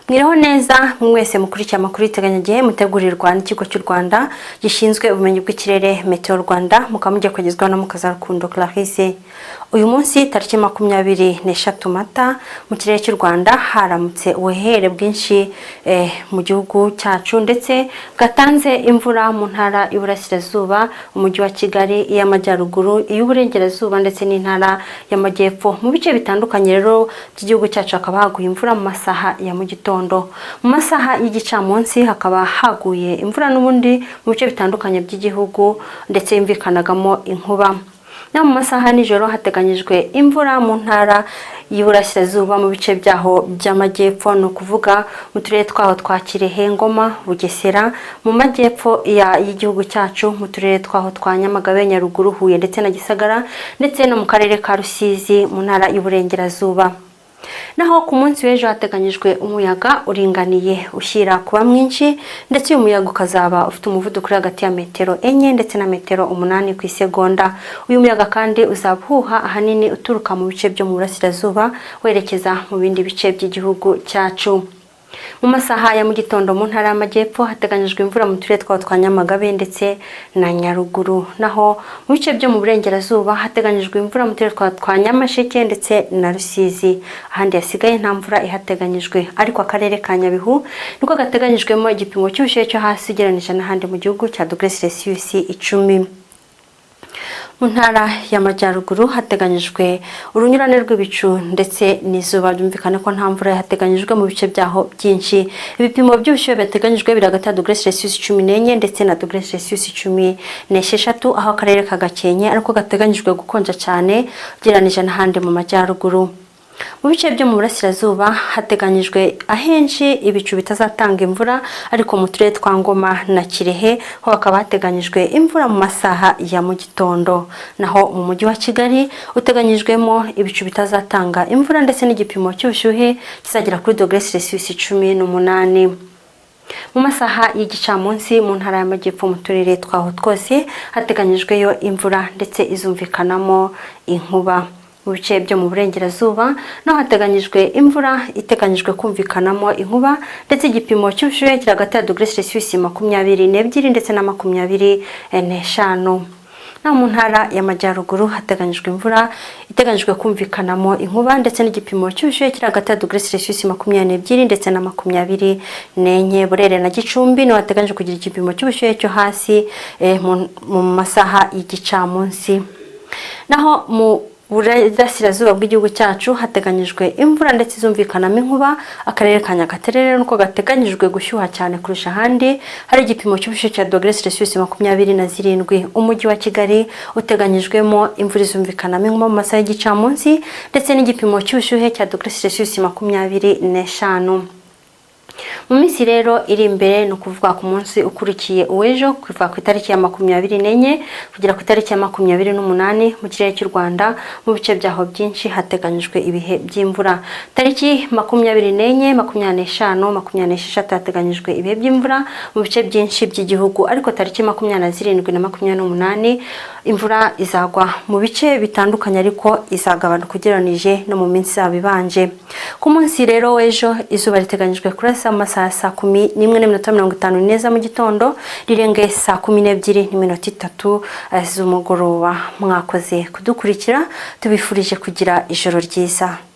Mwiriho neza mwese mukurikiye amakuru y'iteganyagihe mutegurirwa n'ikigo cy'u Rwanda gishinzwe ubumenyi bw'ikirere Meteo Rwanda mukamujya kugezwaho na Mukazarukundo Clarisse. Uyu munsi tariki 23 Mata mu kirere cy'u Rwanda haramutse ubuhehere bwinshi mu gihugu cyacu ndetse gatanze imvura mu ntara y'Iburasirazuba, umujyi wa Kigali, iy'Amajyaruguru, iy'Uburengerazuba ndetse n'intara y'Amajyepfo. Mu bice bitandukanye rero by'igihugu cyacu hakaba haguye imvura mu masaha ya mu gitondo. Mu masaha y'igicamunsi hakaba haguye imvura n'ubundi mu bice bitandukanye by'igihugu ndetse yumvikanagamo inkuba. Na mu masaha nijoro hateganyijwe imvura mu ntara y'Iburasirazuba mu bice byaho by'Amajyepfo, no kuvuga mu turere twaho twa Kirehe, Ngoma, Bugesera, mu majyepfo y'igihugu cyacu mu turere twaho twa Nyamagabe, Nyaruguru, Huye ndetse na Gisagara, ndetse no mu karere ka Rusizi mu ntara y'Uburengerazuba. Naho ku munsi w'ejo hateganyijwe umuyaga uringaniye ushyira kuba mwinshi, ndetse uyu muyaga ukazaba ufite umuvuduko uri hagati ya metero 4 ndetse na metero 8 ku isegonda. Uyu muyaga kandi uzabuha ahanini uturuka mu bice byo mu Burasirazuba werekeza mu bindi bice by'igihugu cyacu. Mu masaha ya mu gitondo mu ntara y'Amajyepfo hateganyijwe imvura mu turere twa Nyamagabe ndetse na Nyaruguru. Naho mu bice byo mu Burengerazuba hateganyijwe imvura mu turere twa Nyamasheke ndetse na Rusizi. Ahandi hasigaye nta mvura ihateganyijwe, ariko akarere ka Nyabihu niko gateganyijwemo igipimo cy'ubushyuhe cyo hasi ugereranije n'ahandi mu gihugu cya °C10. Mu ntara y'Amajyaruguru hateganyijwe urunyurane rw'ibicu ndetse n'izuba, byumvikane ko nta mvura yahateganyijwe mu bice byaho byinshi. Ibipimo by'ubushyuhe biteganyijwe biri hagati ya °C14 ndetse na °C16, aho akarere ka Gakenke ariko gateganyijwe gukonja cyane ugereranije n'ahandi mu majyaruguru. Mu bice byo mu Burasirazuba hateganyijwe ahenshi ibicu bitazatanga imvura, ariko mu turere twa Ngoma na Kirehe ho hakaba hateganyijwe imvura mu masaha ya mu gitondo. Naho mu mujyi wa Kigali uteganyijwemo ibicu bitazatanga imvura ndetse n'igipimo cy'ubushyuhe kizagera kuri °C18. Mu masaha y'igicamunsi mu ntara y'Amajyepfo mu turere twaho twose hateganyijweyo imvura ndetse izumvikanamo inkuba. Mu bice byo mu Burengerazuba naho hateganyijwe imvura iteganyijwe kumvikanamo inkuba, ndetse igipimo cy'ubushyuhe kiri hagati ya °C22 ndetse na 25. Na mu ntara y'Amajyaruguru hateganyijwe imvura iteganyijwe kumvikanamo inkuba, ndetse n'igipimo cy'ubushyuhe kiri hagati ya °C22 ndetse na 24. Burere na Gicumbi no hateganyijwe kugira igipimo cy'ubushyuhe cyo hasi mu masaha y'igicamunsi. Naho mu Burasirazuba bw'igihugu cyacu hateganyijwe imvura ndetse izumvikanamo inkuba. Akarere ka Nyagatare nuko gateganyijwe gushyuha cyane kurusha ahandi, hari igipimo cy'ubushyuhe cya °C27. Umujyi wa Kigali uteganyijwemo imvura izumvikanamo inkuba mu masaha y'igicamunsi ndetse n'igipimo cy'ubushyuhe cya °C25. Mu minsi rero iri imbere no kuvuga ku munsi ukurikiye uwejo, kuva ku itariki ya 24 kugera ku itariki ya 28 mu kirere cy'u Rwanda mu bice byaho byinshi hateganyijwe ibihe by'imvura. Tariki 24, 25, 26 hateganyijwe ibihe by'imvura mu bice byinshi by'igihugu, ariko tariki 27 na 28 imvura izagwa mu bice bitandukanye, ariko izagabanuka ugereranije no mu minsi zabibanje. Ku munsi rero w'ejo izuba riteganyijwe kurasa mu masaha saa 11:54 za mu gitondo rirenge saa 12:03 z'umugoroba. Mwakoze kudukurikira, tubifurije kugira ijoro ryiza.